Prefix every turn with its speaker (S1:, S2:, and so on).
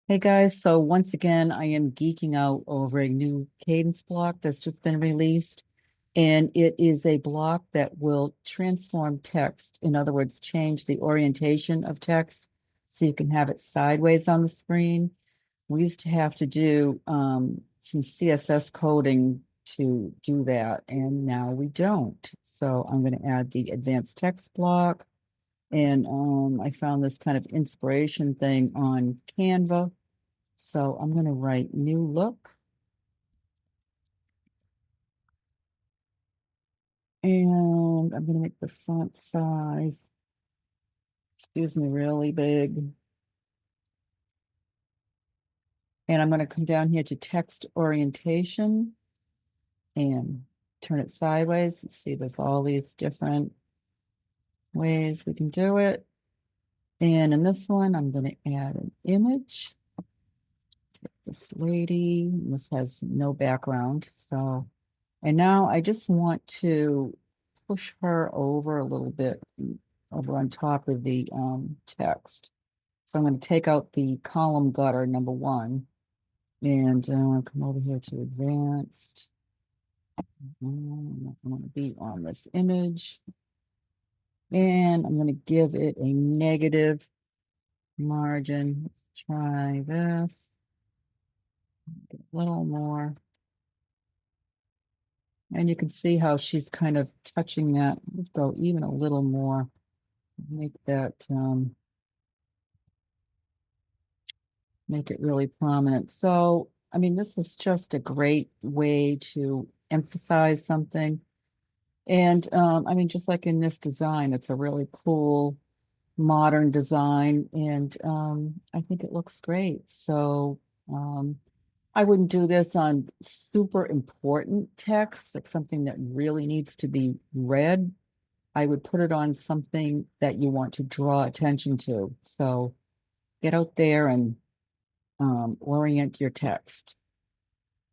S1: Hey guys, so once again, I am geeking out over a new Cadence block that's just been released. And it is a block that will transform text. In other words, change the orientation of text so you can have it sideways on the screen. We used to have to do some CSS coding to do that, and now we don't. So I'm going to add the advanced text block. And I found this kind of inspiration thing on Canva. So I'm going to write new look, and I'm going to make the font size, excuse me, really big. And I'm going to come down here to text orientation and turn it sideways. You see, there's all these different ways we can do it. And in this one, I'm going to add an image. This lady, this has no background. So, and now I just want to push her over a little bit over on top of the text. So I'm going to take out the column gutter number one and come over here to advanced. I want to be on this image. And I'm going to give it a negative margin. Let's try this. Get a little more. And you can see how she's kind of touching that. Let's go even a little more. Make that make it really prominent. So, I mean, this is just a great way to emphasize something. And I mean, just like in this design, it's a really cool modern design, and I think it looks great. So I wouldn't do this on super important text, like something that really needs to be read. I would put it on something that you want to draw attention to. So get out there and orient your text.